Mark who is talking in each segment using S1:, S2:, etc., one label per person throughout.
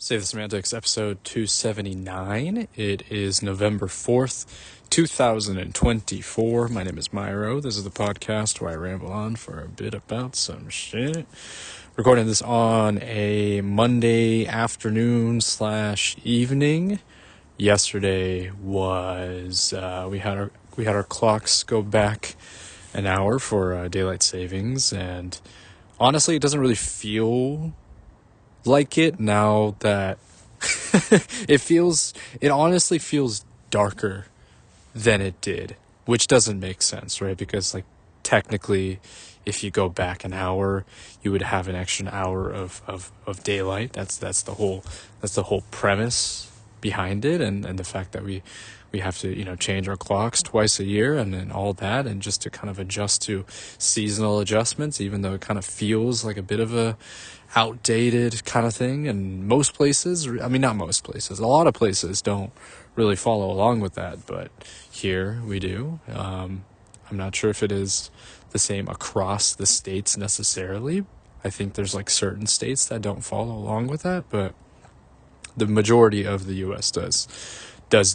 S1: Save the Semantics, episode 279. It is November 4th, 2024. My name is Myro. This is the podcast where I ramble on for a bit about some shit. Recording this on a Monday afternoon / evening. Yesterday was, we had our clocks go back an hour for daylight savings, and honestly, it doesn't really feel like it now that it honestly feels darker than it did, which doesn't make sense, right? Because technically, if you go back an hour, you would have an extra hour of daylight. That's the whole premise behind it, and the fact that we have to change our clocks twice a year and all that, and just to kind of adjust to seasonal adjustments, even though it kind of feels like a bit of a outdated kind of thing. And most places, I mean, not most places, a lot of places don't really follow along with that, but here we do. I'm not sure if it is the same across the states necessarily. I think there's certain states that don't follow along with that, but the majority of the US does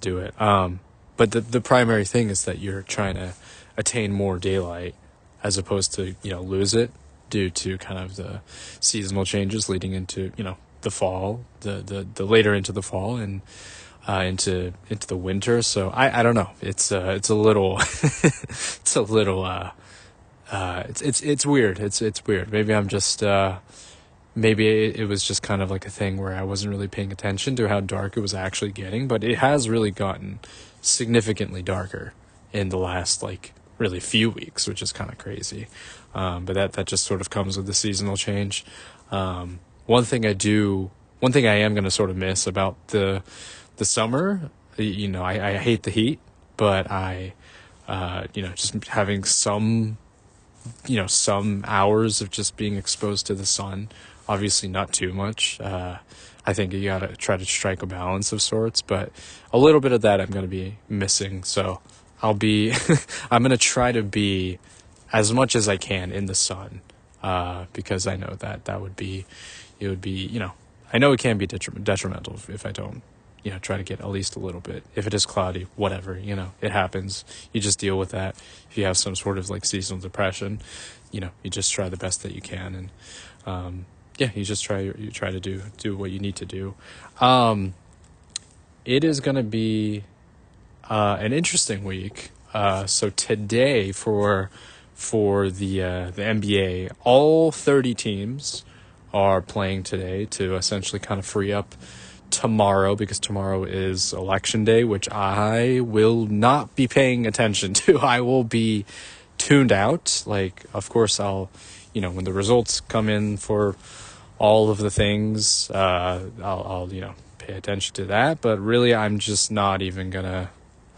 S1: do it. But the primary thing is that you're trying to attain more daylight as opposed to lose it, due to kind of the seasonal changes leading into the fall, the later into the fall and into the winter. So I don't know. It's a little it's weird. It's weird. Maybe I'm just maybe it was just kind of like a thing where I wasn't really paying attention to how dark it was actually getting, but it has really gotten significantly darker in the last really few weeks, which is kind of crazy. But that just sort of comes with the seasonal change. One thing I am going to sort of miss about the summer, I hate the heat, but I just having some hours of just being exposed to the sun, obviously not too much. I think you got to try to strike a balance of sorts, but a little bit of that I'm going to be missing. So I'm going to try to be as much as I can in the sun, because I know that it would be, I know it can be detrimental if I don't, try to get at least a little bit. If it is cloudy, whatever, it happens. You just deal with that. If you have some sort of seasonal depression, you just try the best that you can. And, you just try to do what you need to do. It is going to be, an interesting week. So today for the NBA, all 30 teams are playing today to essentially kind of free up tomorrow, because tomorrow is election day, which I will not be paying attention to. I will be tuned out. Of course, I'll, when the results come in for all of the things, I'll pay attention to that. But really, I'm just not even gonna,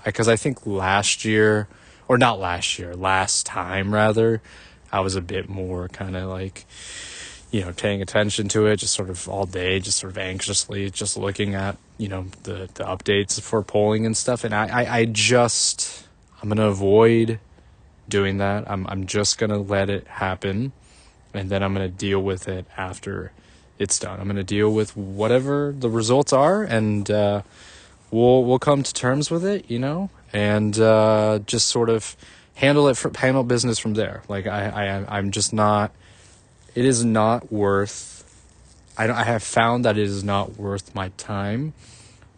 S1: because I think last time rather, I was a bit more kind of paying attention to it, just sort of all day, just sort of anxiously just looking at, the updates for polling and stuff. And I'm going to avoid doing that. I'm just going to let it happen, and then I'm going to deal with it after it's done. I'm going to deal with whatever the results are, and we'll come to terms with it, and just sort of handle business from there. I'm just not, it is not worth, I have found that it is not worth my time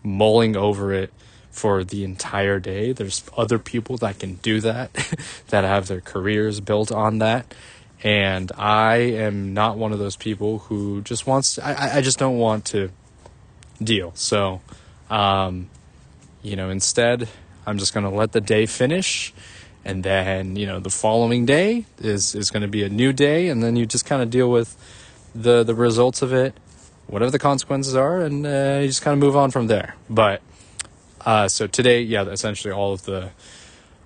S1: mulling over it for the entire day. There's other people that can do that, that have their careers built on that. And I am not one of those people who just wants to, I just don't want to deal. So, instead, I'm just going to let the day finish. And then, the following day is going to be a new day. And then you just kind of deal with the results of it, whatever the consequences are, and you just kind of move on from there. But, so today, essentially all the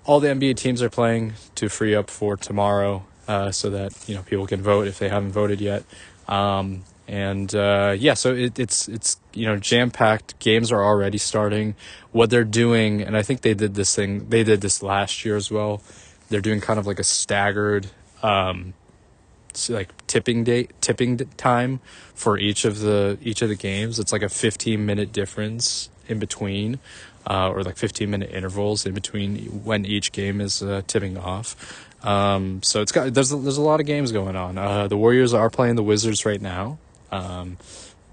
S1: NBA teams are playing to free up for tomorrow, so that, people can vote if they haven't voted yet. So it's jam-packed. Games are already starting. What they're doing, and I think they did this last year as well, they're doing kind of a staggered time for each of the games. It's like a 15-minute difference in between, or like 15-minute intervals in between when each game is tipping off. So there's a lot of games going on. The Warriors are playing the Wizards right now.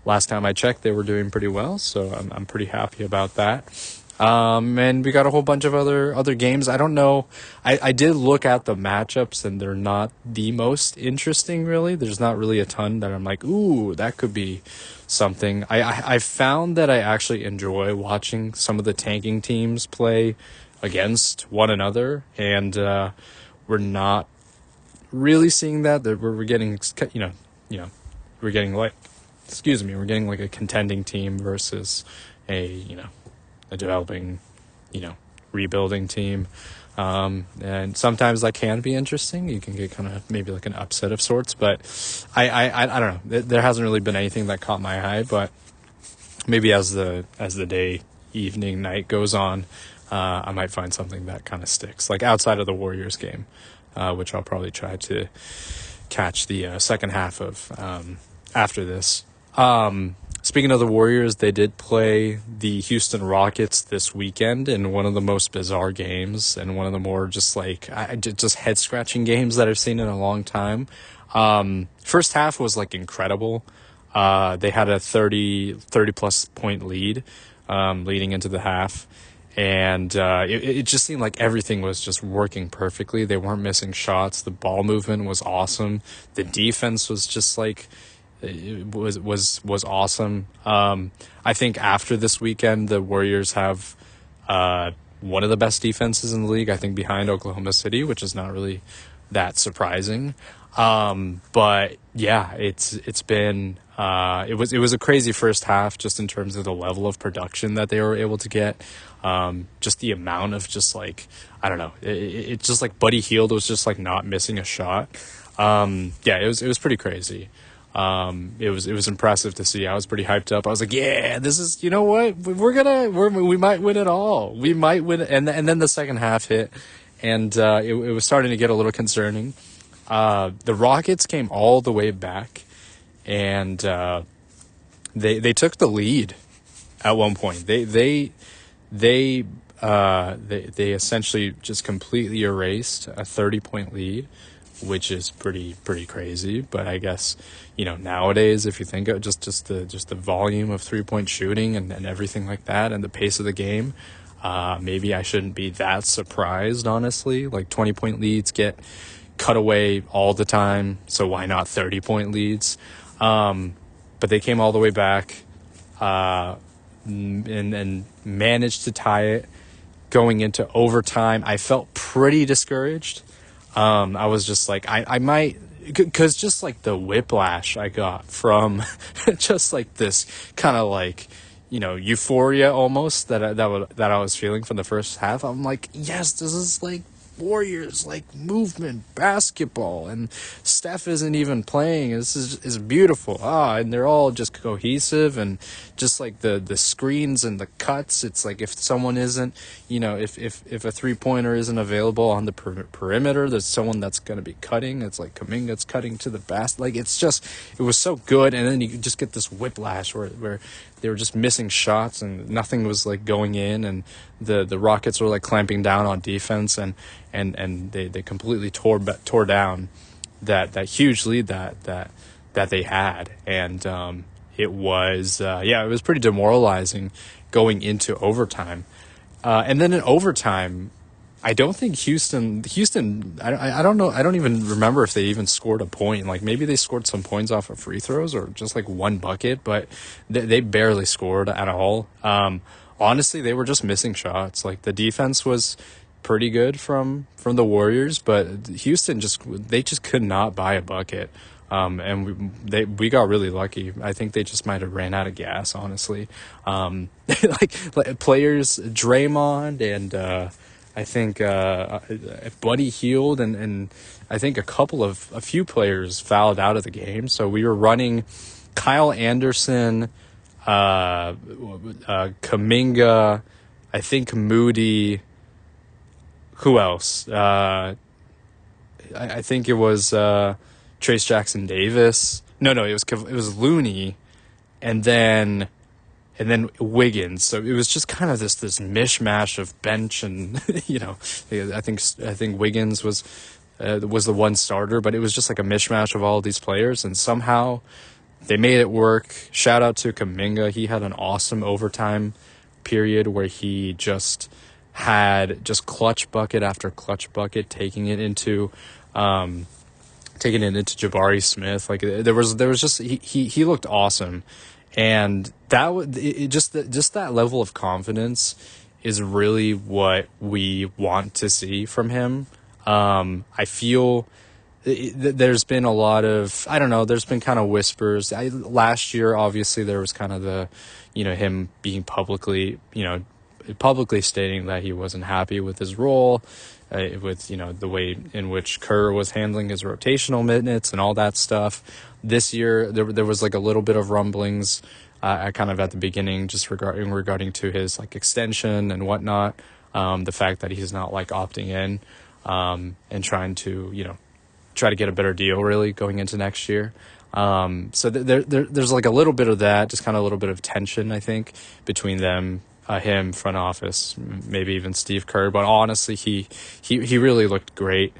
S1: Last time I checked, they were doing pretty well, so I'm pretty happy about that. And we got a whole bunch of other games. I don't know. I did look at the matchups, and they're not the most interesting, really. There's not really a ton that I'm like, ooh, that could be something. I found that I actually enjoy watching some of the tanking teams play against one another, and we're not really seeing that. We're getting, we're getting like, we're getting like a contending team versus a developing, rebuilding team. And sometimes that can be interesting. You can get kind of maybe like an upset of sorts, but I don't know. There hasn't really been anything that caught my eye, but maybe as the day, evening, night goes on, I might find something that kind of sticks, like outside of the Warriors game, which I'll probably try to catch the second half of after this. Speaking of the Warriors, they did play the Houston Rockets this weekend in one of the most bizarre games and one of the more just head-scratching games that I've seen in a long time. First half was like incredible. They had a 30-plus point lead leading into the half. And it just seemed like everything was just working perfectly. They weren't missing shots. The ball movement was awesome. The defense was just like... It was awesome. I think after this weekend, the Warriors have one of the best defenses in the league, I think, behind Oklahoma City, which is not really that surprising. But yeah, it's been it was a crazy first half just in terms of the level of production that they were able to get. Just the amount of just like, I don't know, it's just like Buddy Hield was just like not missing a shot. Yeah, it was pretty crazy. It was impressive to see. I was pretty hyped up. I was like, yeah, this is, you know what? We might win it all. We might win it. And then the second half hit, and it was starting to get a little concerning. The Rockets came all the way back, and they took the lead at one point. They essentially just completely erased a 30-point lead, which is pretty crazy. But I guess, nowadays, if you think of just the volume of 3-point shooting and everything like that and the pace of the game, maybe I shouldn't be that surprised, honestly. Like 20-point leads get cut away all the time, so why not 30-point leads? But they came all the way back and managed to tie it going into overtime. I felt pretty discouraged. I was just like, I might, because just like the whiplash I got from just like this kind of like, euphoria almost that I was feeling from the first half. I'm like, yes, this is like Warriors, like movement basketball, and Steph isn't even playing. This is beautiful. And they're all just cohesive, and just like the screens and the cuts. It's like if someone isn't, if a 3-pointer isn't available on the perimeter, there's someone that's going to be cutting. It's like Kuminga's cutting to the basket. Like it was so good, and then you just get this whiplash where they were just missing shots and nothing was like going in, and the Rockets were like clamping down on defense, and they completely tore down that huge lead that they had, and it was pretty demoralizing going into overtime, and then in overtime, I don't think Houston. I don't know. I don't even remember if they even scored a point. Like maybe they scored some points off of free throws or just like one bucket, but they barely scored at all. Honestly, they were just missing shots. Like the defense was pretty good from the Warriors, but Houston just could not buy a bucket. And we got really lucky. I think they just might have ran out of gas, honestly. Like players, Draymond and I think Buddy Hield and I think a few players fouled out of the game. So we were running Kyle Anderson, Kuminga, I think Moody. Who else? I think it was Trace Jackson Davis. No, it was Looney, and then Wiggins. So it was just kind of this mishmash of bench and I think Wiggins was the one starter, but it was just like a mishmash of all these players, and somehow they made it work. Shout out to Kuminga. He had an awesome overtime period where he just had just clutch bucket after clutch bucket, taking it into Jabari Smith. Like there was just he looked awesome, and just that level of confidence is really what we want to see from him. I feel there's been a lot of, I don't know, there's been kind of whispers. Last year, obviously, there was kind of the, him being publicly stating that he wasn't happy with his role, with, the way in which Kerr was handling his rotational minutes and all that stuff. This year, there was like a little bit of rumblings kind of at the beginning, just regarding to his like extension and whatnot. The fact that he's not like opting in and trying to, try to get a better deal really going into next year. So there's like a little bit of that, just kind of a little bit of tension, I think, between them, him, front office, maybe even Steve Kerr. But honestly, he really looked great.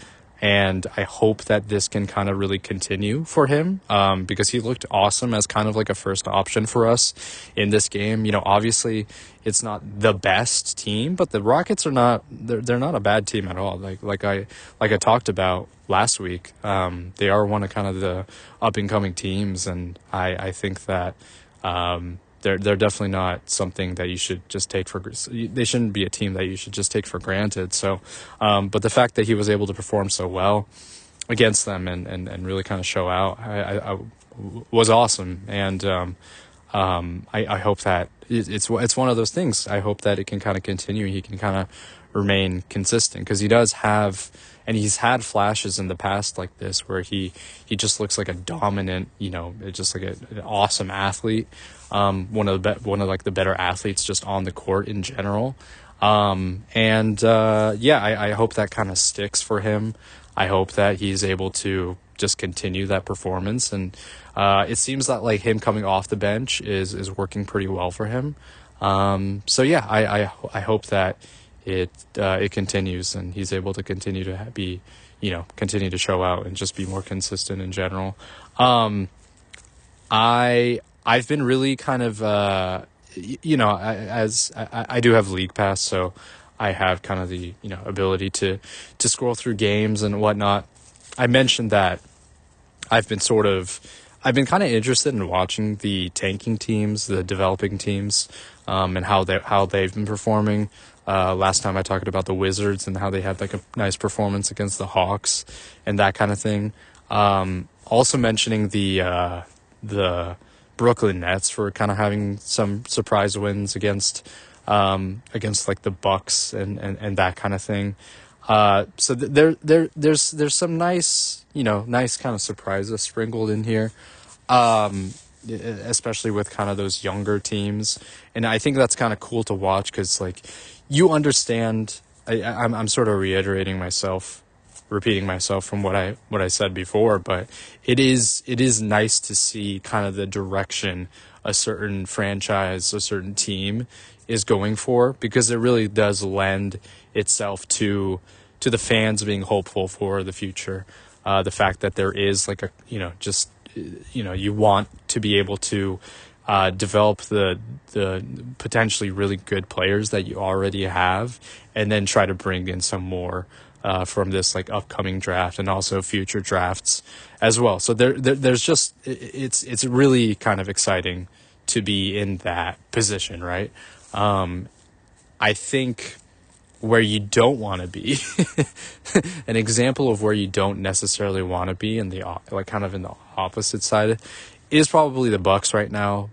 S1: And I hope that this can kind of really continue for him, because he looked awesome as kind of like a first option for us in this game. Obviously it's not the best team, but the Rockets are not, they're not a bad team at all. Like I talked about last week, they are one of kind of the up and coming teams. And I think that, they're definitely not something that you should just take for, they shouldn't be a team that you should just take for granted. So, but the fact that he was able to perform so well against them and really kind of show out, I was awesome. And, I hope that it's one of those things. I hope that it can kind of continue. He can kind of remain consistent, because he does have, and he's had flashes in the past like this where he just looks like a dominant, just like an awesome athlete. One of like the better athletes just on the court in general. I hope that kind of sticks for him. I hope that he's able to just continue that performance. And it seems that like him coming off the bench is working pretty well for him. I hope that it continues and he's able to continue to be, continue to show out and just be more consistent in general. I've been really kind of, as I do have League Pass, so I have kind of the, ability to scroll through games and whatnot. I mentioned that I've been kind of interested in watching the tanking teams, the developing teams, and how they've been performing. Last time I talked about the Wizards and how they had like a nice performance against the Hawks and that kind of thing. Also mentioning the Brooklyn Nets for kind of having some surprise wins against like the Bucks and that kind of thing. So there's some nice kind of surprises sprinkled in here, especially with kind of those younger teams. And I think that's kind of cool to watch, because like you understand, I'm sort of repeating myself from what I said before, but it is nice to see kind of the direction a certain franchise, a certain team is going for, because it really does lend itself to the fans being hopeful for the future. The fact that there is like you want to be able to develop the potentially really good players that you already have, and then try to bring in some more from this like upcoming draft and also future drafts as well. So there's just, it's really kind of exciting to be in that position, right? I think where you don't want to be, an example of where you don't necessarily want to be in the like kind of in the opposite side is probably the Bucks right now.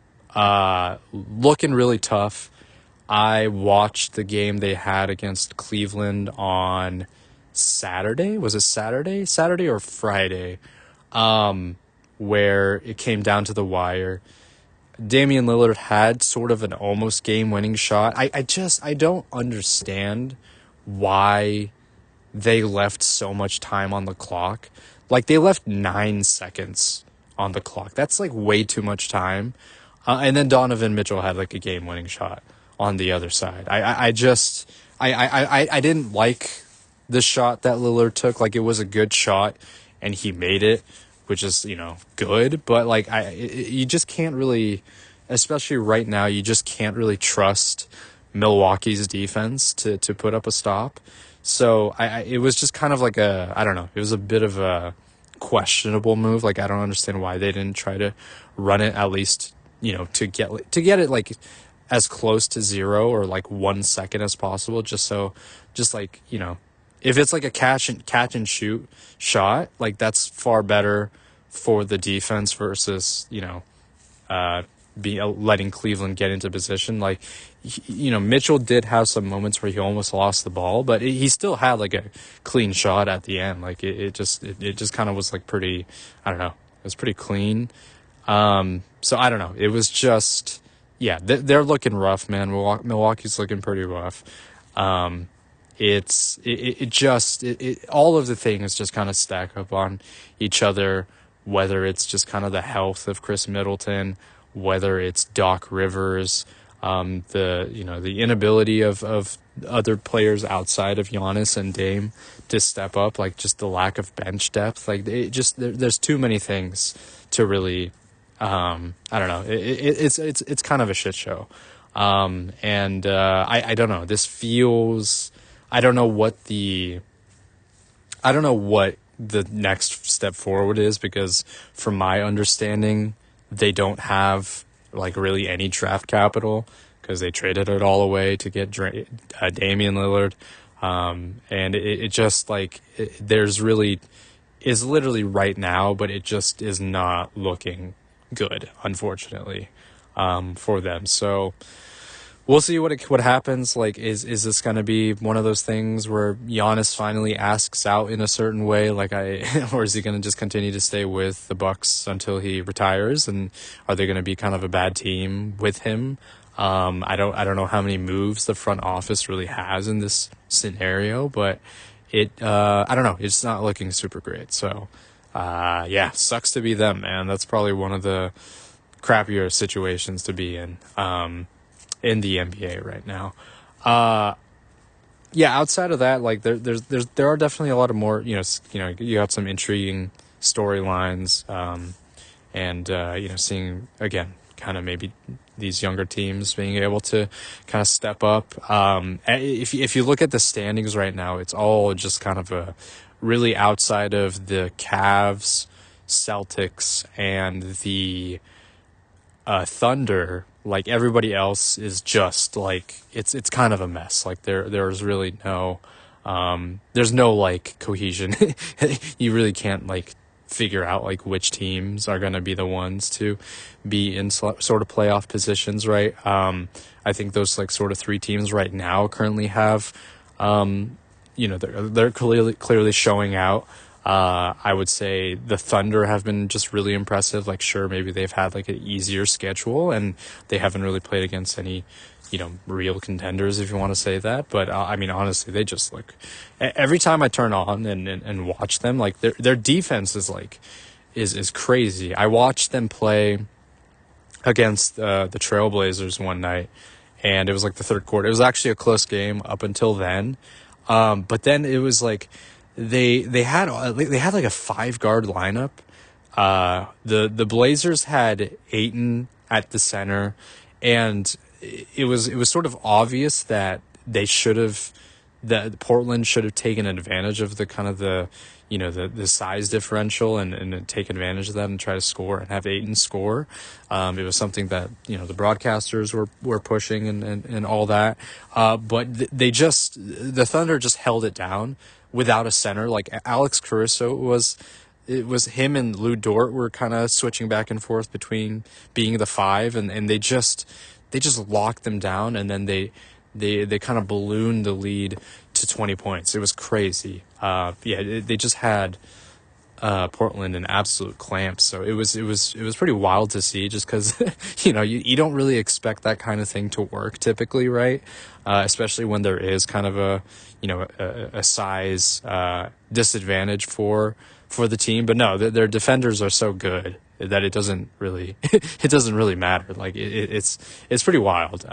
S1: Looking really tough. I watched the game they had against Cleveland on Saturday. Was it Saturday? Saturday or Friday? Where it came down to the wire. Damian Lillard had sort of an almost game-winning shot. I don't understand why they left so much time on the clock. Like, they left 9 seconds on the clock. That's like way too much time. And then Donovan Mitchell had like a game-winning shot on the other side. I didn't like the shot that Lillard took. Like, it was a good shot, and he made it, which is, good. But like, you just can't really, especially right now, you just can't really trust Milwaukee's defense to put up a stop. So it was just kind of like I don't know, it was a bit of a questionable move. Like, I don't understand why they didn't try to run it at least, to get it like as close to 0 or like 1 second as possible, just like, if it's like a catch and shoot shot, like, that's far better for the defense versus, letting Cleveland get into position. Like, Mitchell did have some moments where he almost lost the ball, but he still had like a clean shot at the end. Like, it just kind of was like pretty, I don't know, it was pretty clean. So I don't know. It was just, yeah, they're looking rough, man. Milwaukee's looking pretty rough. All of the things just kind of stack up on each other, whether it's just kind of the health of Chris Middleton, whether it's Doc Rivers, the inability of other players outside of Giannis and Dame to step up, like just the lack of bench depth. Like, there's too many things to really, I don't know. It's kind of a shit show. I don't know. This feels, I don't know what the next step forward is, because from my understanding, they don't have like really any draft capital, because they traded it all away to get Damian Lillard. And it just like, there's really, is literally right now, but it just is not looking good, unfortunately, for them. So we'll see what happens. Like, is this going to be one of those things where Giannis finally asks out in a certain way, or is he going to just continue to stay with the Bucks until he retires? And are they going to be kind of a bad team with him? I don't know how many moves the front office really has in this scenario, but I don't know. It's not looking super great. So, yeah, sucks to be them, man. That's probably one of the crappier situations to be in the NBA right now. Yeah, outside of that, like, there are definitely a lot of more, you got some intriguing storylines, and seeing again kind of maybe these younger teams being able to kind of step up. If you look at the standings right now, it's all just kind of a really outside of the Cavs, Celtics, and the Thunder. Like, everybody else is just like, it's kind of a mess. Like, there's really no there's no like cohesion. You really can't like figure out like which teams are going to be the ones to be in sort of playoff positions, right? I think those like sort of 3 teams right now currently have they're clearly showing out. I would say the Thunder have been just really impressive. Like, sure, maybe they've had like an easier schedule and they haven't really played against any, real contenders, if you want to say that. But I mean, honestly, they just look, every time I turn on and watch them, like their defense is like, is crazy. I watched them play against the Trailblazers one night, and it was like the third quarter. It was actually a close game up until then. But then it was like, they had like a 5-guard lineup. The Blazers had Ayton at the center, and it was sort of obvious that Portland should have taken advantage of the kind of the size differential and take advantage of that and try to score and have Ayton score. It was something that the broadcasters were pushing and all that. But the Thunder just held it down without a center. Like, Alex Caruso it was him and Lou Dort were kind of switching back and forth between being the 5, and they just locked them down, and then they kind of ballooned the lead to 20 points. It was crazy. They just had Portland in absolute clamps. So it was pretty wild to see, just because you don't really expect that kind of thing to work typically, right? Especially when there is kind of a size disadvantage for for the team. But no, their defenders are so good that it doesn't really it doesn't really matter. Like it's pretty wild.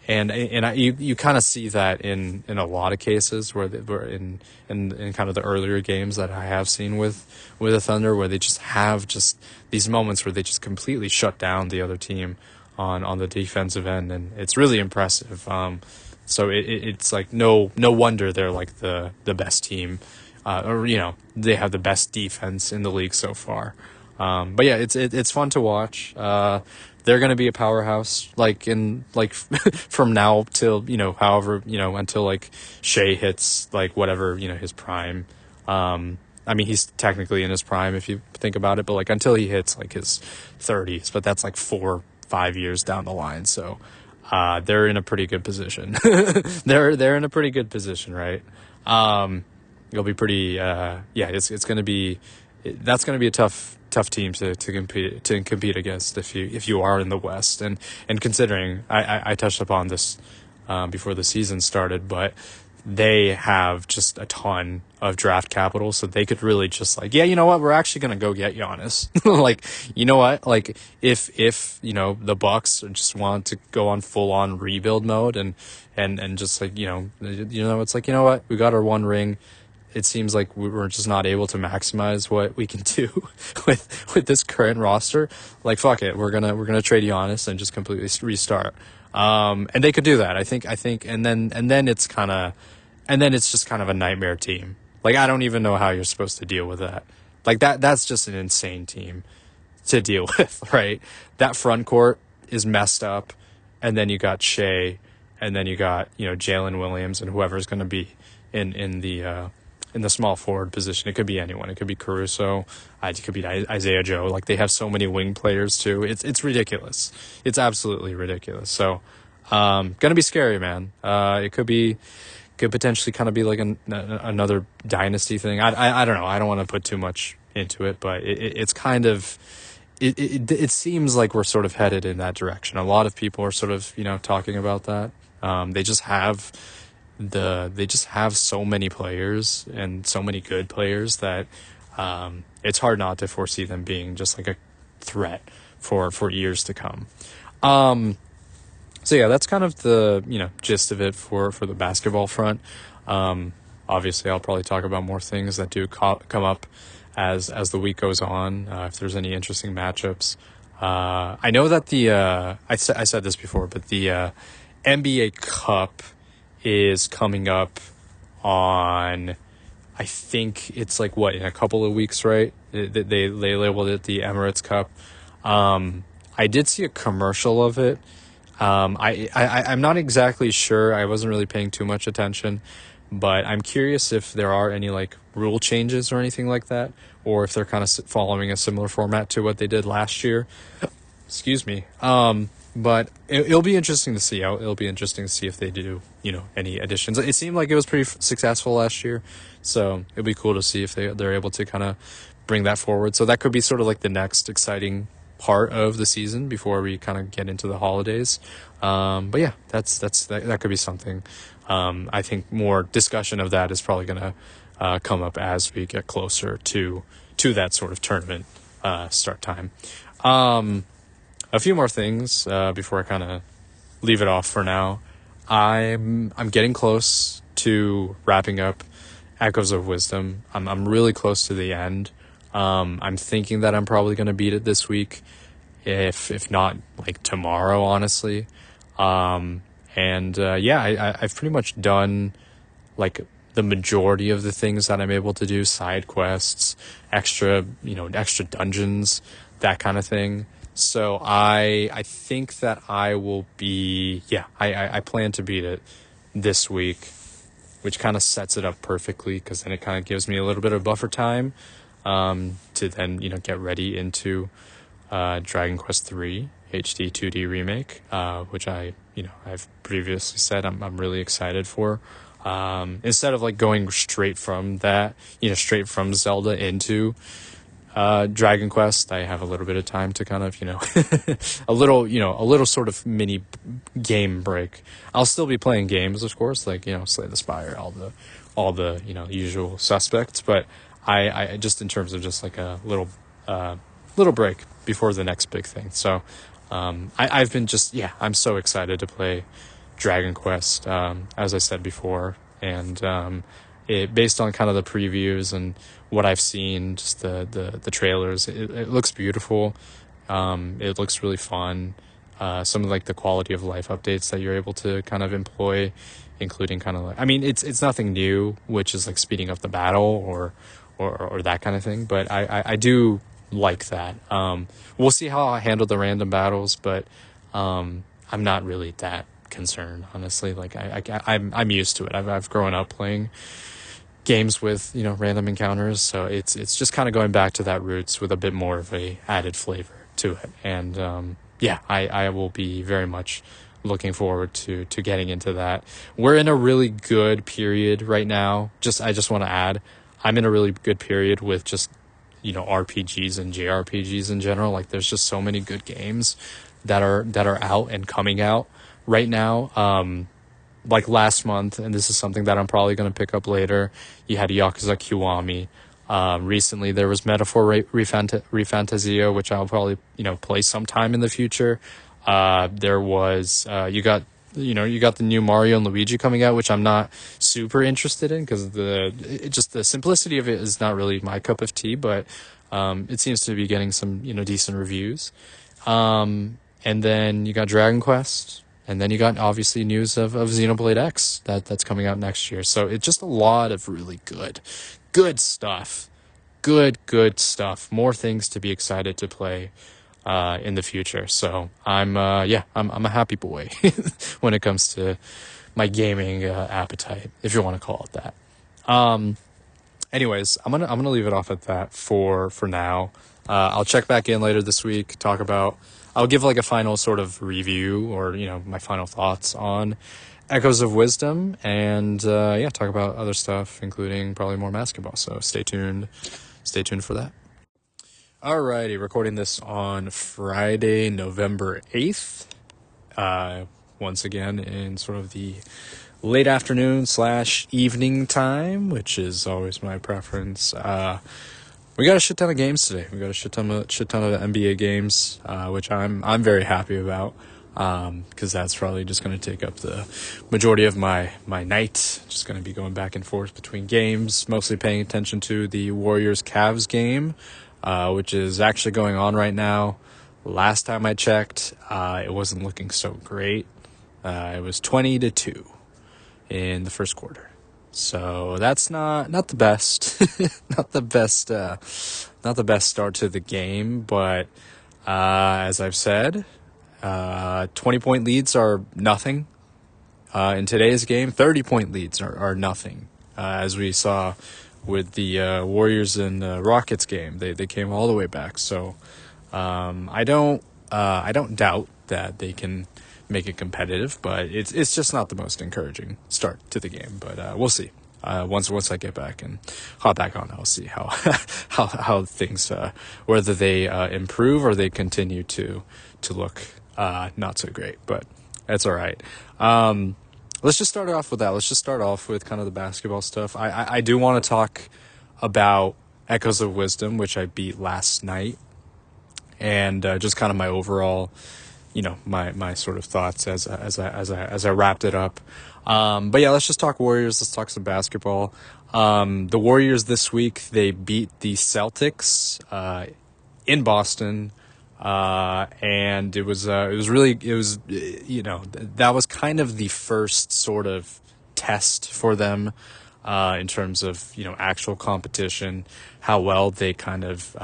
S1: You kind of see that in a lot of cases where in kind of the earlier games that I have seen with the Thunder, where they just have just these moments where they just completely shut down the other team on the defensive end, and it's really impressive. So it's like no wonder they're like the best team, or they have the best defense in the league so far. But yeah, it's fun to watch. They're going to be a powerhouse, from now till, however, until like Shea hits like whatever, his prime. I mean, he's technically in his prime if you think about it, but like until he hits like his 30s, but that's like 4-5 years down the line. So, they're in a pretty good position. They're in a pretty good position, right? It'll be pretty, it's going to be, that's going to be a tough team to compete against if you are in the West, and considering I touched upon this before the season started, but they have just a ton of draft capital, so they could really just like, yeah, you know what, we're actually gonna go get Giannis. Like, you know what, like if the Bucks just want to go on full on rebuild mode and just like it's like, you know what, we got our one ring. It seems like we're just not able to maximize what we can do with this current roster. Like, fuck it, we're gonna trade Giannis and just completely restart. And they could do that, I think, and then it's just kind of a nightmare team. Like, I don't even know how you're supposed to deal with that. Like that's just an insane team to deal with, right? That front court is messed up, and then you got Shea, and then you got Jalen Williams and whoever's going to be in the small forward position. It could be anyone. It could be Caruso. It could be Isaiah Joe. Like, they have so many wing players too. It's ridiculous. It's absolutely ridiculous. So, gonna be scary, man. It could potentially kind of be like another dynasty thing. I don't know. I don't want to put too much into it, but it's kind of, it seems like we're sort of headed in that direction. A lot of people are sort of, talking about that. They just have so many players and so many good players that it's hard not to foresee them being just like a threat for years to come. So yeah, that's kind of the gist of it for the basketball front. Obviously, I'll probably talk about more things that do come up as the week goes on. If there's any interesting matchups, I know that I said this before, but the NBA Cup is coming up on, I think it's like in a couple of weeks, right? They labeled it the Emirates Cup. I did see a commercial of it. I'm not exactly sure. I wasn't really paying too much attention, but I'm curious if there are any like rule changes or anything like that, or if they're kind of following a similar format to what they did last year. Excuse me. But it'll be interesting to see. It'll be interesting to see if they do, any additions. It seemed like it was pretty successful last year, so it'll be cool to see if they're able to kind of bring that forward. So that could be sort of like the next exciting part of the season before we kind of get into the holidays. But yeah, that could be something. I think more discussion of that is probably going to come up as we get closer to that sort of tournament start time. A few more things before I kind of leave it off for now. I'm getting close to wrapping up Echoes of Wisdom. I'm really close to the end. I'm thinking that I'm probably going to beat it this week, if not like tomorrow, honestly. I've pretty much done like the majority of the things that I'm able to do, side quests, extra dungeons, that kind of thing. So I think that I will be, I plan to beat it this week, which kind of sets it up perfectly, because then it kind of gives me a little bit of buffer time to then, get ready into Dragon Quest III HD 2D remake, which I've previously said I'm really excited for. Instead of like going straight from that, straight from Zelda into Dragon Quest, I have a little bit of time to kind of, a little sort of mini game break. I'll still be playing games, of course, like, Slay the Spire, all the usual suspects, but I just in terms of just like a little break before the next big thing. So I've been just, yeah, I'm so excited to play Dragon Quest, as I said before, and it based on kind of the previews and what I've seen, just the trailers, it looks beautiful. It looks really fun. Some of like the quality of life updates that you're able to kind of employ, including kind of like, I mean, it's nothing new, which is like speeding up the battle or that kind of thing. But I do like that. We'll see how I handle the random battles, but I'm not really that concerned, honestly. Like I'm used to it. I've grown up playing games with, you know, random encounters, so it's just kind of going back to that roots with a bit more of a added flavor to it. And yeah, I will be very much looking forward to getting into that. We're in a really good period right now. I just want to add, I'm in a really good period with just, you know, RPGs and JRPGs in general. Like there's just so many good games that are out and coming out right now. Like last month, and this is something that I'm probably going to pick up later, you had Yakuza Kiwami. Recently there was Metaphor Refantasia, which I'll probably, you know, play sometime in the future. There was you got the new Mario and Luigi coming out, which I'm not super interested in because just the simplicity of it is not really my cup of tea, but it seems to be getting some, you know, decent reviews. And then you got Dragon Quest, and then you got obviously news of Xenoblade X that's coming out next year. So it's just a lot of really good stuff. Good stuff. More things to be excited to play in the future. So I'm a happy boy when it comes to my gaming appetite, if you want to call it that. Anyways, I'm gonna leave it off at that for now. I'll check back in later this week, I'll give like a final sort of review or, you know, my final thoughts on Echoes of Wisdom, and talk about other stuff, including probably more basketball. So stay tuned for that. Alrighty, recording this on Friday, November 8th. Once again in sort of the late afternoon / evening time, which is always my preference. We got a shit ton of games today. We got a shit ton of NBA games, which I'm very happy about, because that's probably just going to take up the majority of my night. Just going to be going back and forth between games, mostly paying attention to the Warriors-Cavs game, which is actually going on right now. Last time I checked, it wasn't looking so great. It was 20-2 in the first quarter. So that's not the best, not the best start to the game. But as I've said, 20-point leads are nothing. In today's game, 30-point leads are nothing. As we saw with the Warriors and Rockets game, they came all the way back. So I don't doubt that they can make it competitive, but it's just not the most encouraging start to the game. But we'll see. Once I get back and hop back on, I'll see how how things whether they improve or they continue to look not so great. But that's all right. Let's just start off with that. Let's just start off with kind of the basketball stuff. I do want to talk about Echoes of Wisdom, which I beat last night, and just kind of my overall, you know, my sort of thoughts as I wrapped it up. But yeah, let's just talk Warriors. Let's talk some basketball. The Warriors this week, they beat the Celtics in Boston, and it was you know, that was kind of the first sort of test for them in terms of, you know, actual competition, how well they kind of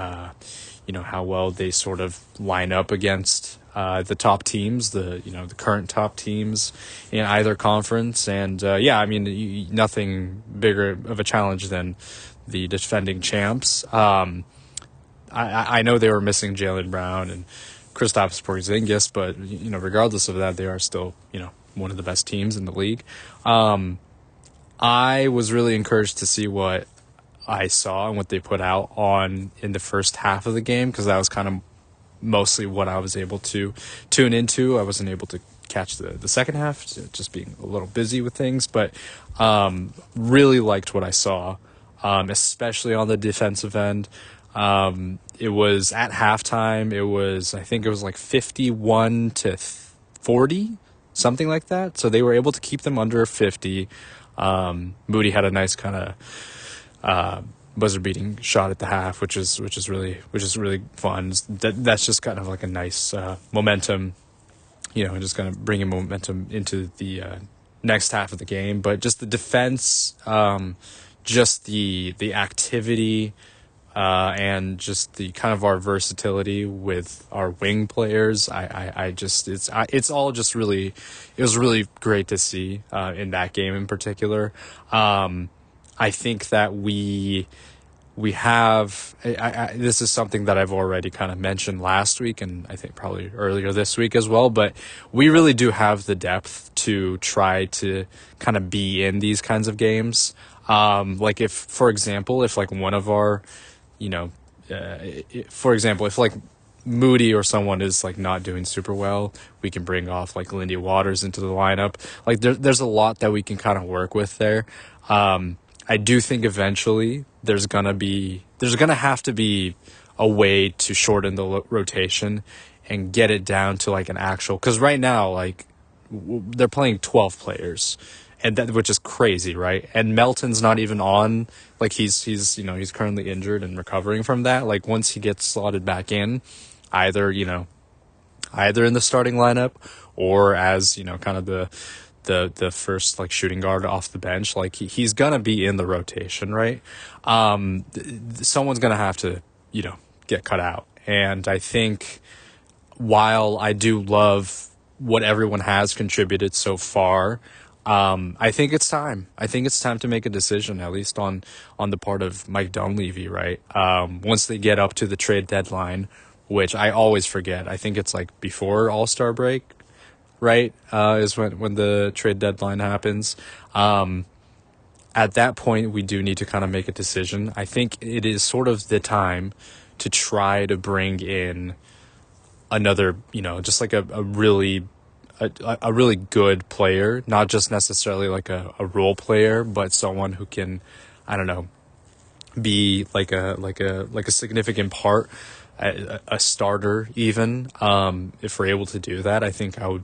S1: how well they sort of line up against the top teams, the current top teams in either conference. And I mean, nothing bigger of a challenge than the defending champs. I know they were missing Jaylen Brown and Kristaps Porzingis, but, you know, regardless of that, they are still, you know, one of the best teams in the league. I was really encouraged to see what I saw and what they put out in the first half of the game, because that was kind of mostly what I was able to tune into. I wasn't able to catch the second half, just being a little busy with things, but really liked what I saw especially on the defensive end. It was at halftime. I think it was like 51-40, something like that. So they were able to keep them under 50. Moody had a nice kind of buzzer beating shot at the half, which is really fun. That's just kind of like a nice momentum, just kind of bringing momentum into the next half of the game. But just the defense, just the activity, and just the kind of our versatility with our wing players. It's all just really, it was really great to see in that game in particular. I think that we have, this is something that I've already kind of mentioned last week, and I think probably earlier this week as well, but we really do have the depth to try to kind of be in these kinds of games. Like if, for example, if like one of our, for example, if like Moody or someone is like not doing super well, we can bring off like Lindy Waters into the lineup. Like there's a lot that we can kind of work with there. I do think eventually there's gonna have to be a way to shorten the rotation and get it down to like an actual, because right now like they're playing 12 players, and that, which is crazy, right? And Melton's not even on, like he's currently injured and recovering from that. Like once he gets slotted back in, either in the starting lineup or as kind of the first like shooting guard off the bench, like he's gonna be in the rotation, right? Someone's gonna have to get cut out. And I think while I do love what everyone has contributed so far, I think it's time. I think it's time to make a decision, at least on the part of Mike Dunleavy, right? Once they get up to the trade deadline, which I always forget. I think it's like before All-Star break, right? Is when the trade deadline happens. At that point, we do need to kind of make a decision. I think it is sort of the time to try to bring in another, just like a really good player, not just necessarily like a role player, but someone who can, I don't know, be like a significant part, a starter even. If we're able to do that, I think I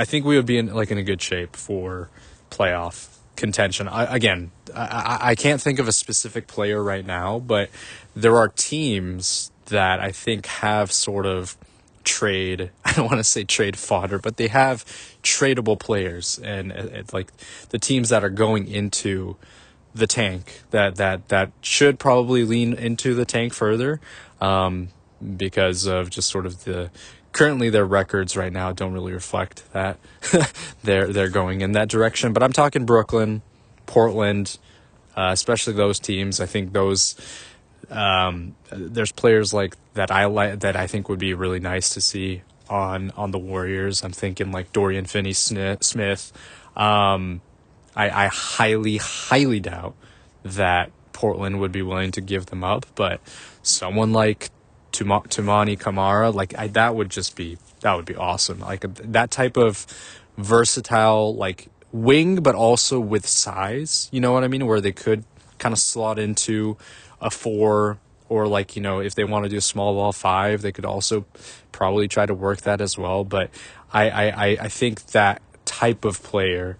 S1: think we would be in a good shape for playoff contention. I can't think of a specific player right now, but there are teams that I think have sort of I don't want to say trade fodder, but they have tradable players, and it's like the teams that are going into the tank that should probably lean into the tank further, because of just sort of currently their records right now don't really reflect that they're going in that direction. But I'm talking Brooklyn, Portland, especially those teams. I think those there's players like that I think would be really nice to see on the Warriors. I'm thinking like Dorian Finney-Smith. I highly doubt that Portland would be willing to give them up, but someone like Toumani Camara, like that would be awesome. Like that type of versatile like wing, but also with size. You know what I mean? Where they could kind of slot into a 4, or like if they want to do a small ball 5, they could also probably try to work that as well. But I think that type of player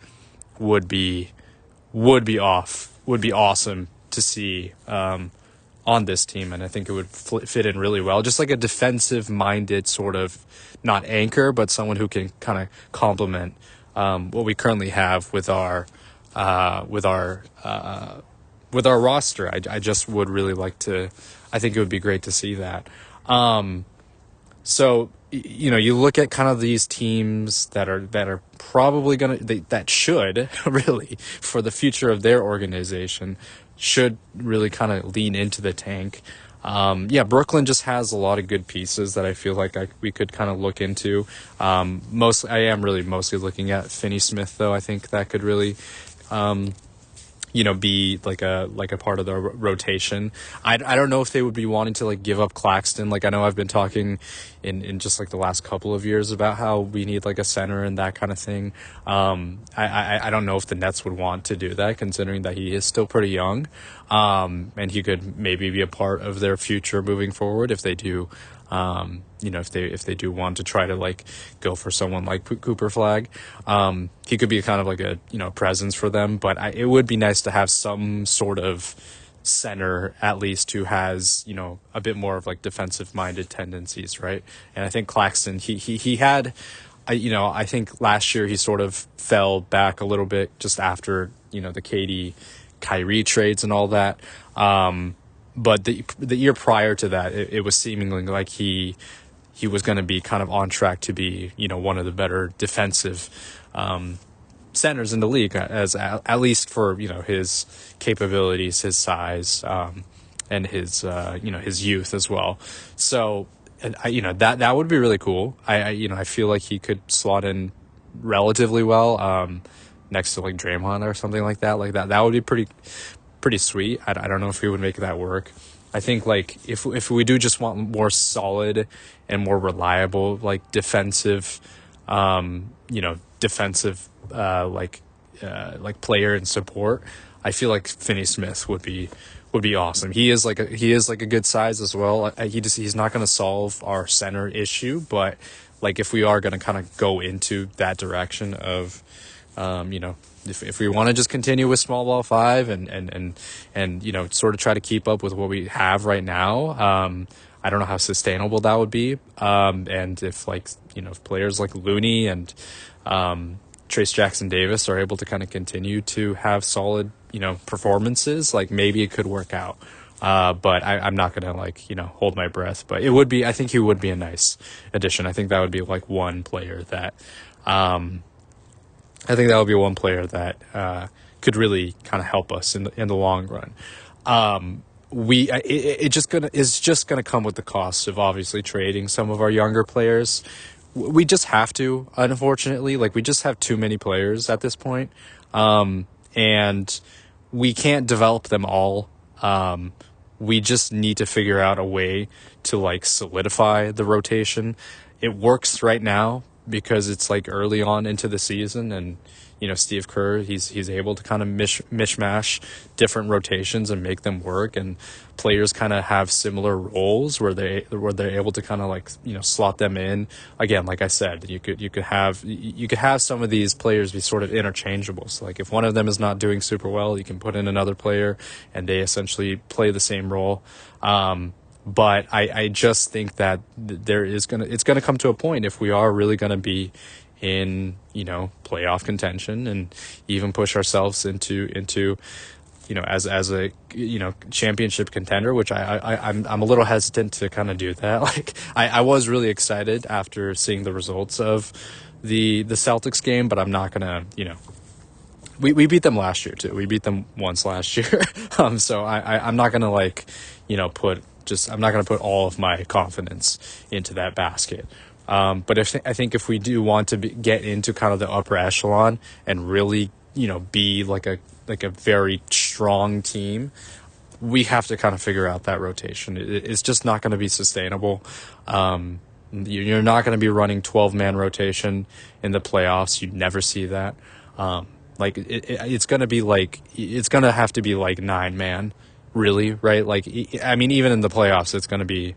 S1: would be awesome to see on this team, and I think it would fit in really well. Just like a defensive-minded sort of, not anchor, but someone who can kind of complement what we currently have with our roster. I just would really like to. I think it would be great to see that. So you look at kind of these teams that are probably that should really, for the future of their organization, should really kind of lean into the tank. Brooklyn just has a lot of good pieces that I feel like we could kind of look into. I am really mostly looking at Finney-Smith, though. I think that could really be like a part of the rotation. I don't know if they would be wanting to like give up Claxton. Like I know I've been talking in just like the last couple of years about how we need like a center and that kind of thing. I don't know if the Nets would want to do that, considering that he is still pretty young, and he could maybe be a part of their future moving forward if they do. If they do want to try to like go for someone like Cooper Flag, he could be kind of like a presence for them. But it would be nice to have some sort of center at least who has a bit more of like defensive minded tendencies, right? And I think Claxton he had, I think last year he sort of fell back a little bit just after the KD Kyrie trades and all that. But the year prior to that, it was seemingly like he was going to be kind of on track to be one of the better defensive centers in the league, as at least for his capabilities, his size, and his his youth as well. So that would be really cool. I feel like he could slot in relatively well next to like Draymond or something like that. Like that would be pretty sweet. I don't know if we would make that work. I think like if we do just want more solid and more reliable like defensive like player and support, I feel like Finney Smith would be awesome. He is like a good size as well. He's not going to solve our center issue, but like if we are going to kind of go into that direction of if we want to just continue with small ball 5 and sort of try to keep up with what we have right now, I don't know how sustainable that would be. And if if players like Looney and Trace Jackson Davis are able to kind of continue to have solid performances, like maybe it could work out. But I'm not gonna hold my breath. But I think he would be a nice addition. I think that would be like one player that could really kind of help us in the long run. It's just gonna come with the cost of obviously trading some of our younger players. We just have to, unfortunately. Like we just have too many players at this point, and we can't develop them all. We just need to figure out a way to like solidify the rotation. It works right now because it's like early on into the season, and Steve Kerr, he's able to kind of mishmash different rotations and make them work, and players kind of have similar roles where they're able to kind of like slot them in. Again, like I said, you could have some of these players be sort of interchangeable. So like if one of them is not doing super well, you can put in another player and they essentially play the same role. But I just think that it's gonna come to a point, if we are really gonna be in playoff contention and even push ourselves into as a championship contender, which I'm a little hesitant to kind of do that. Like I was really excited after seeing the results of the Celtics game, but I'm not gonna we beat them last year too. We beat them once last year. So I'm not gonna I'm not gonna put all of my confidence into that basket. But I think if we do want to get into kind of the upper echelon and really, be like a very strong team, we have to kind of figure out that rotation. It's just not going to be sustainable. You're not going to be running 12-man rotation in the playoffs. You'd never see that. It's going to have to be like 9-man, really, right? Like, I mean, even in the playoffs, it's going to be,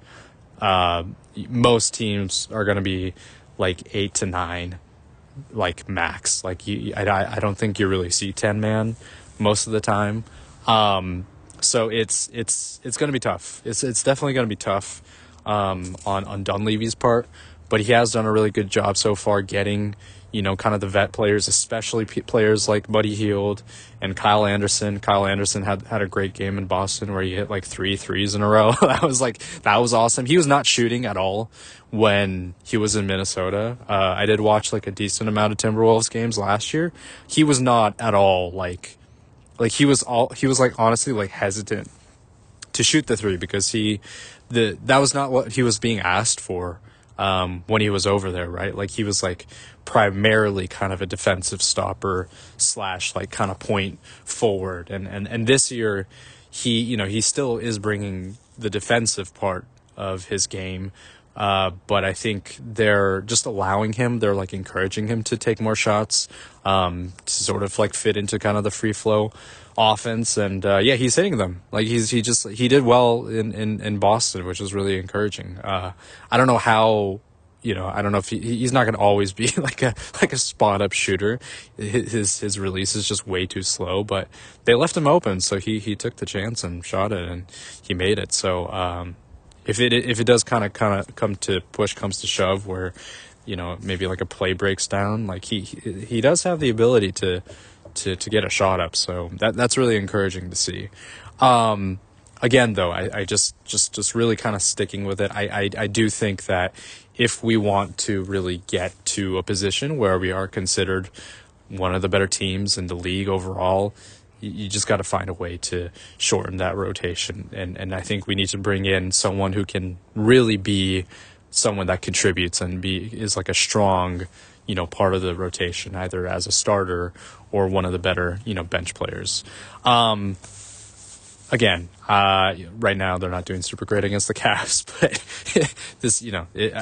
S1: most teams are going to be like 8 to 9, like max. Like I don't think you really see 10-man most of the time. So it's going to be tough. It's definitely going to be tough on Dunleavy's part, but he has done a really good job so far getting kind of the vet players, especially players like Buddy Hield and Kyle Anderson. Kyle Anderson had a great game in Boston where he hit like 3 threes in a row. That was awesome. He was not shooting at all when he was in Minnesota. I did watch like a decent amount of Timberwolves games last year. He was not at all like he was like honestly like hesitant to shoot the 3 because that was not what he was being asked for when he was over there, right? Like he was like primarily kind of a defensive stopper slash like kind of point forward. And this year he still is bringing the defensive part of his game. But I think they're just allowing him, they're like encouraging him to take more shots, to sort of like fit into kind of the free flow offense. And, yeah, he's hitting them. Like he did well in Boston, which is really encouraging. I don't know how, I don't know if he's not going to always be like a spot up shooter. His release is just way too slow, but they left him open. So he took the chance and shot it and he made it. So, if it does kind of come to push comes to shove where, maybe like a play breaks down, like he does have the ability to get a shot up. So that's really encouraging to see. Again, though, I just really kind of sticking with it. I do think that if we want to really get to a position where we are considered one of the better teams in the league overall, you just got to find a way to shorten that rotation. And I think we need to bring in someone who can really be someone that contributes and is like a strong, part of the rotation, either as a starter or one of the better, bench players. Again, right now they're not doing super great against the Cavs, but this,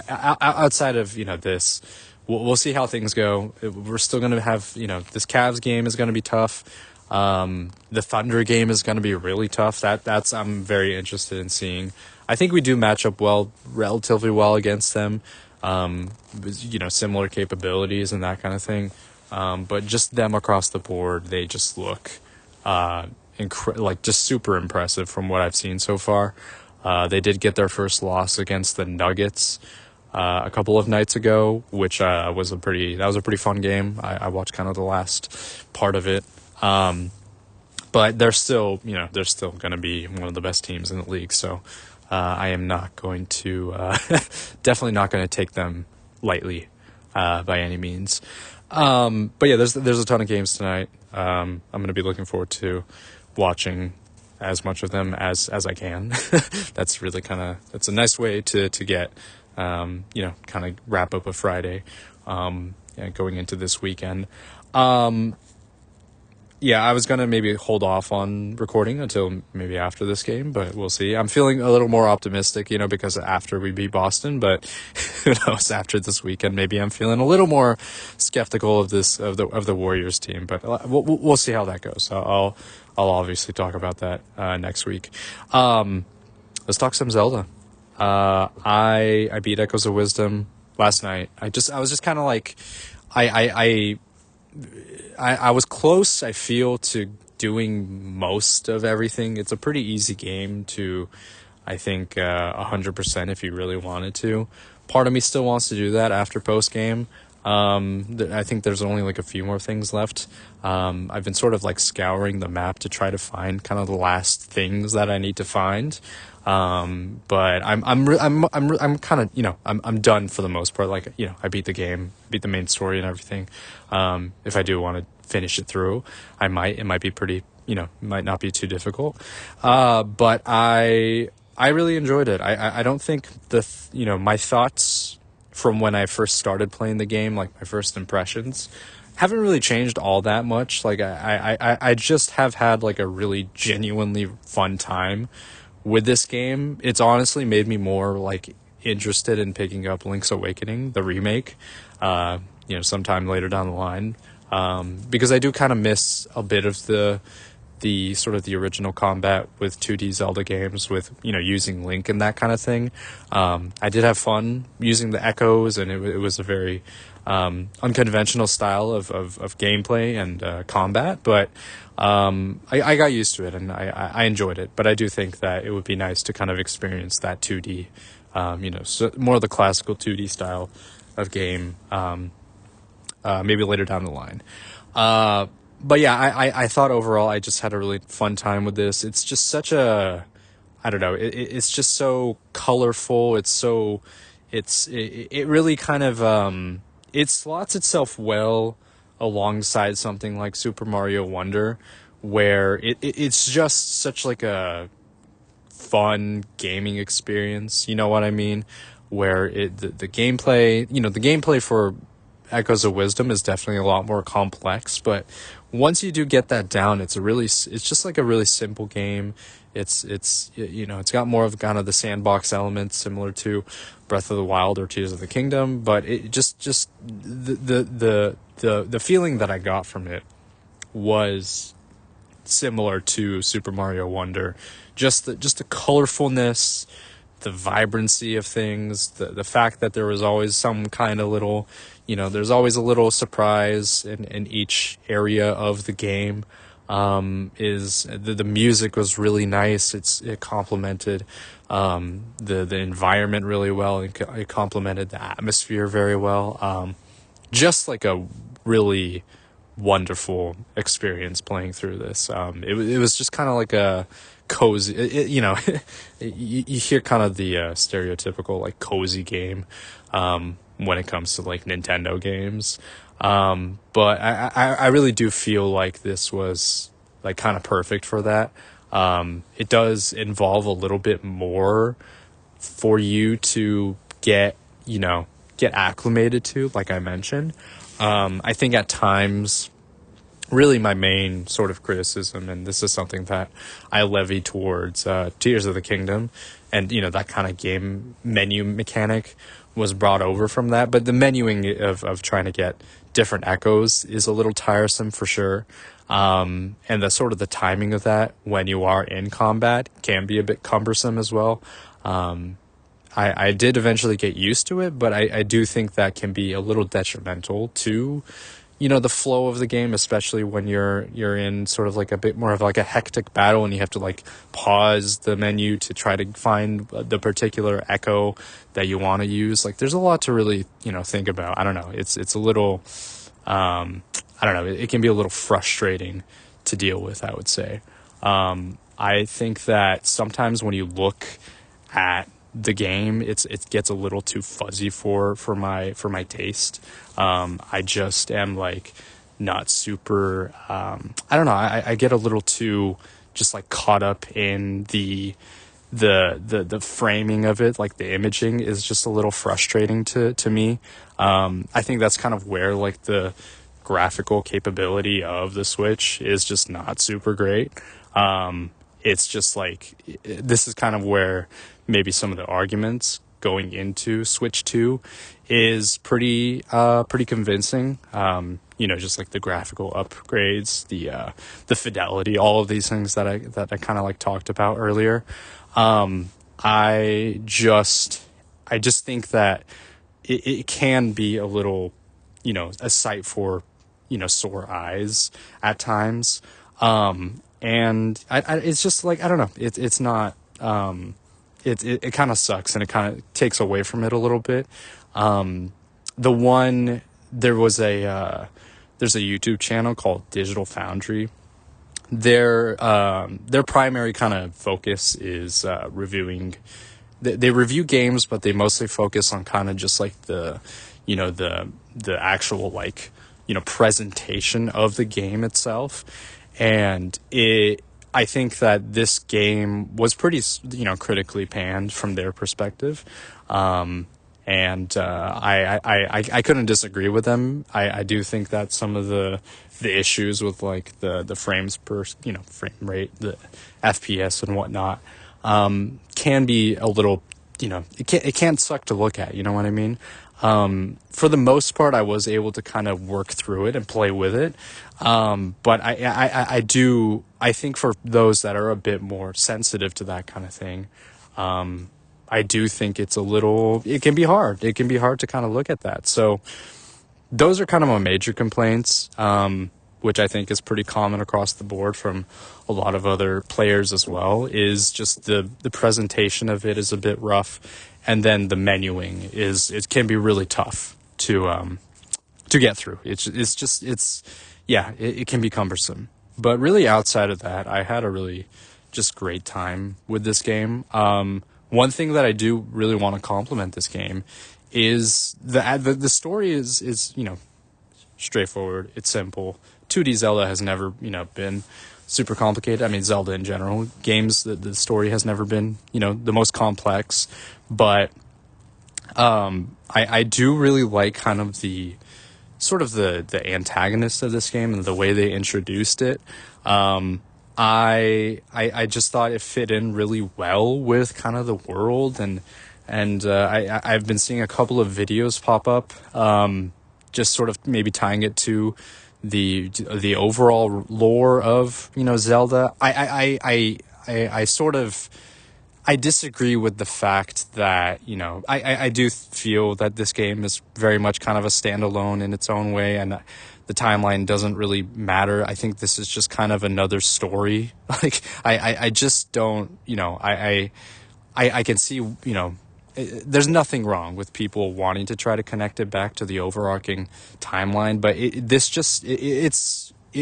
S1: outside of, this, we'll see how things go. We're still going to have, this Cavs game is going to be tough. The Thunder game is going to be really tough. That's I'm very interested in seeing. I think we do match up relatively well against them. Similar capabilities and that kind of thing. But just them across the board, they just look just super impressive from what I've seen so far. They did get their first loss against the Nuggets a couple of nights ago, which was a pretty fun game. I watched kind of the last part of it. But they're still going to be one of the best teams in the league. So I am not going to, definitely not going to take them lightly by any means. But yeah, there's a ton of games tonight. I'm going to be looking forward to watching as much of them as I can. That's really that's a nice way to get, kind of wrap up a Friday, going into this weekend. Yeah, I was going to maybe hold off on recording until maybe after this game, but we'll see. I'm feeling a little more optimistic, because after we beat Boston, but who knows, after this weekend, maybe I'm feeling a little more skeptical of the Warriors team, but we'll see how that goes. I'll obviously talk about that next week. Let's talk some Zelda. I beat Echoes of Wisdom last night. I was just kind of like, I was close, I feel, to doing most of everything. It's a pretty easy game to, I think, 100% if you really wanted to. Part of me still wants to do that after post-game. I think there's only like a few more things left. I've been sort of like scouring the map to try to find kind of the last things that I need to find. But I'm kind of, I'm done for the most part. Like, I beat the game, beat the main story and everything. If I do want to finish it through, it might be pretty, might not be too difficult. But I really enjoyed it. I don't think my thoughts from when I first started playing the game, like my first impressions, haven't really changed all that much. Like I just have had like a really genuinely fun time with this game. It's honestly made me more like interested in picking up Link's Awakening, the remake, sometime later down the line, because I do kind of miss a bit of the sort of the original combat with 2D Zelda games with, using Link and that kind of thing. I did have fun using the echoes, and it was a very unconventional style of gameplay and combat, but I got used to it and I enjoyed it. But I do think that it would be nice to kind of experience that 2D, so more of the classical 2D style of game, maybe later down the line. But yeah, I thought overall I just had a really fun time with this. It's just such a, I don't know, it's just so colorful. It really kind of, it slots itself well alongside something like Super Mario Wonder, where it's just such like a fun gaming experience. You know what I mean? where the gameplay, the gameplay for Echoes of Wisdom is definitely a lot more complex, but once you do get that down, it's just like a really simple game. It's got more of kind of the sandbox elements similar to Breath of the Wild or Tears of the Kingdom, but it just the feeling that I got from it was similar to Super Mario Wonder. Just the colorfulness, the vibrancy of things, the fact that there was always some kind of little, there's always a little surprise in each area of the game. Is the music was really nice. It complemented the environment really well. It complemented the atmosphere very well. Just like a really wonderful experience playing through this. It was just kind of like a cozy, you hear kind of the stereotypical like cozy game when it comes to like Nintendo games. But I really do feel like this was like kind of perfect for that. It does involve a little bit more for you to get acclimated to, like I mentioned. I think at times, really my main sort of criticism, and this is something that I levy towards Tears of the Kingdom, and that kind of game menu mechanic was brought over from that, but the menuing of trying to get different echoes is a little tiresome for sure. And the sort of the timing of that when you are in combat can be a bit cumbersome as well. I did eventually get used to it, but I do think that can be a little detrimental to, the flow of the game, especially when you're in sort of like a bit more of like a hectic battle and you have to like pause the menu to try to find the particular echo that you want to use. Like there's a lot to really, think about. I don't know. It's a little, I don't know. It can be a little frustrating to deal with, I would say. I think that sometimes when you look at the game, it gets a little too fuzzy for my taste. I just am like not super, I don't know. I get a little too just like caught up in the framing of it. Like the imaging is just a little frustrating to me. I think that's kind of where like the graphical capability of the Switch is just not super great. It's just like, this is kind of where maybe some of the arguments going into Switch 2 is pretty convincing. Just like the graphical upgrades, the fidelity, all of these things that I kind of like talked about earlier. I just think that it can be a little, a sight for, sore eyes at times. And it's just like, I don't know, it's not, it kind of sucks and it kind of takes away from it a little bit. There's a YouTube channel called Digital Foundry. Their primary kind of focus is reviewing. They review games, but they mostly focus on kind of just like the actual like presentation of the game itself. And I think that this game was pretty critically panned from their perspective. I couldn't disagree with them. I do think that some of the issues with like the frames per frame rate, the FPS and whatnot, can be a little, it can't suck to look at, you know what I mean? For the most part, I was able to kind of work through it and play with it. But I think for those that are a bit more sensitive to that kind of thing, I do think it can be hard. It can be hard to kind of look at that. So those are kind of my major complaints, which I think is pretty common across the board from a lot of other players as well, is just the presentation of it is a bit rough. And then the menuing it can be really tough to get through. It can be cumbersome. But really outside of that, I had a really just great time with this game. One thing that I do really want to compliment this game is the story is straightforward. It's simple. 2D Zelda has never been super complicated. I mean, Zelda in general, games, the story has never been the most complex. But I do really like kind of the sort of the antagonist of this game and the way they introduced it. Um, I just thought it fit in really well with kind of the world, and I've been seeing a couple of videos pop up, just sort of maybe tying it to the overall lore of, you know, Zelda. I sort of, I disagree with the fact that, you know, I do feel that this game is very much kind of a standalone in its own way, and the timeline doesn't really matter. I think this is just kind of another story. Like, I just don't, you know, I can see, you know, there's nothing wrong with people wanting to try to connect it back to the overarching timeline, but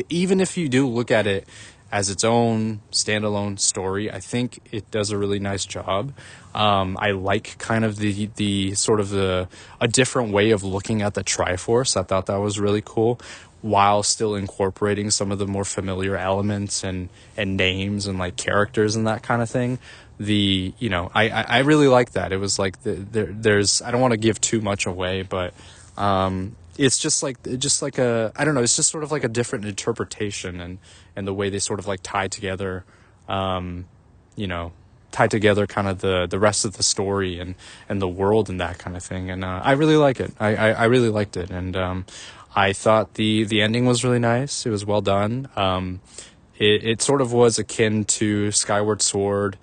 S1: even if you do look at it as its own standalone story, I think it does a really nice job. I like kind of the sort of a different way of looking at the Triforce. I thought that was really cool, while still incorporating some of the more familiar elements and names and like characters and that kind of thing. You know, I really like that. It was like there's, I don't want to give too much away, but it's just like a, I don't know, it's just sort of like a different interpretation, and the way they sort of like tie together, you know, tie together kind of the rest of the story and the world and that kind of thing. And I really like it. I really liked it, and I thought the ending was really nice. It was well done. It sort of was akin to Skyward Sword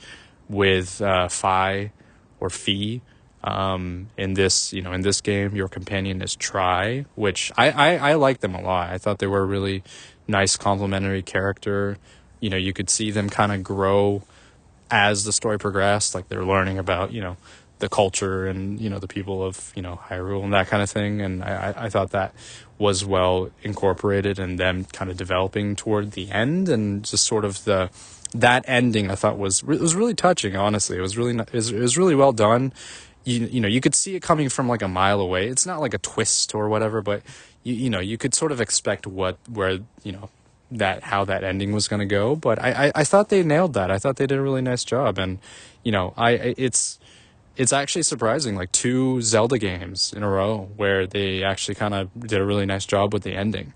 S1: with Fi or Fee. In this, you know, in this game, your companion is Tri, which I like them a lot. I thought they were a really nice complementary character. You know, you could see them kind of grow as the story progressed, like they're learning about, you know, the culture and, you know, the people of, you know, Hyrule and that kind of thing. And I thought that was well incorporated, and them kind of developing toward the end, and just sort of that ending I thought was really touching. Honestly, it was really well done. You know, you could see it coming from like a mile away. It's not like a twist or whatever, but you know, you could sort of expect where, you know, how that ending was going to go. But I thought they nailed that. I thought they did a really nice job. And, you know, it's actually surprising, like 2 Zelda games in a row where they actually kind of did a really nice job with the ending.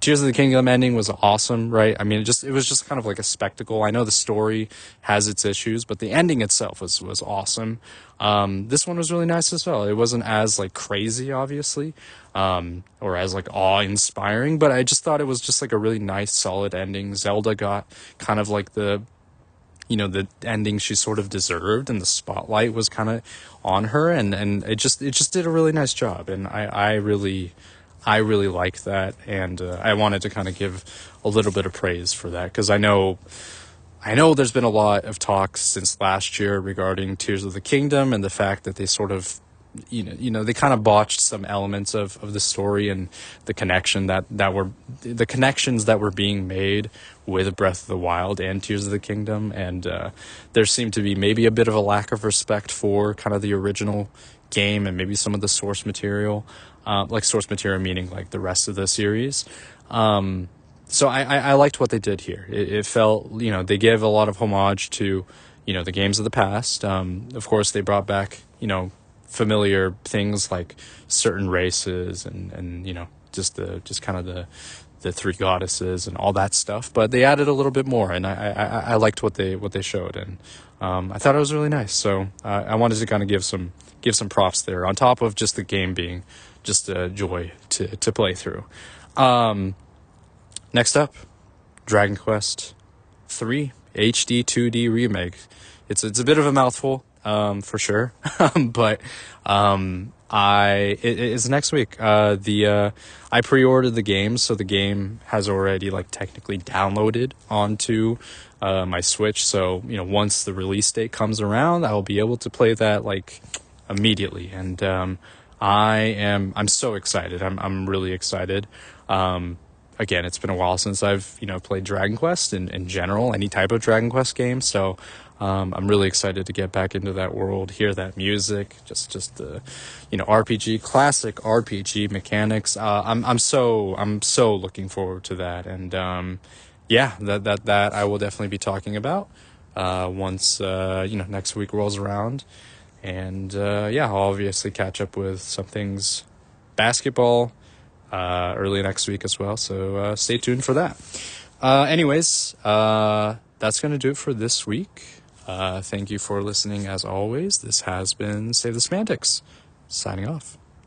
S1: Tears of the Kingdom ending was awesome, right? I mean, it was just kind of like a spectacle. I know the story has its issues, but the ending itself was awesome. This one was really nice as well. It wasn't as like crazy, obviously, or as like awe-inspiring, but I just thought it was just like a really nice, solid ending. Zelda got kind of like the ending she sort of deserved, and the spotlight was kind of on her, and it just did a really nice job, and I really like that, and I wanted to kind of give a little bit of praise for that, because I know there's been a lot of talk since last year regarding Tears of the Kingdom, and the fact that they sort of they kind of botched some elements of the story, and the connections that were being made with Breath of the Wild and Tears of the Kingdom, and there seemed to be maybe a bit of a lack of respect for kind of the original game and maybe some of the source material, like source material meaning like the rest of the series. So I liked what they did here. It felt, they gave a lot of homage to, the games of the past. Of course, they brought back, familiar things like certain races and just kind of the 3 goddesses and all that stuff. But they added a little bit more, and I liked what they showed, and I thought it was really nice. So I wanted to kind of give some props there, on top of just the game being just a joy to play through. Next up, Dragon Quest III HD 2D remake. It's a bit of a mouthful, for sure, but it's next week. I pre-ordered the game, so the game has already technically downloaded onto my Switch. So once the release date comes around, I will be able to play that immediately, and I'm so excited. I'm really excited. Again, it's been a while since I've, played Dragon Quest in general, any type of Dragon Quest game. So, I'm really excited to get back into that world, hear that music, just the, RPG, classic RPG mechanics. I'm so looking forward to that. And, that I will definitely be talking about, once, next week rolls around. And yeah, I'll obviously catch up with some things basketball early next week as well. So stay tuned for that. Anyways, that's going to do it for this week. Thank you for listening as always. This has been Save the Semantics, signing off.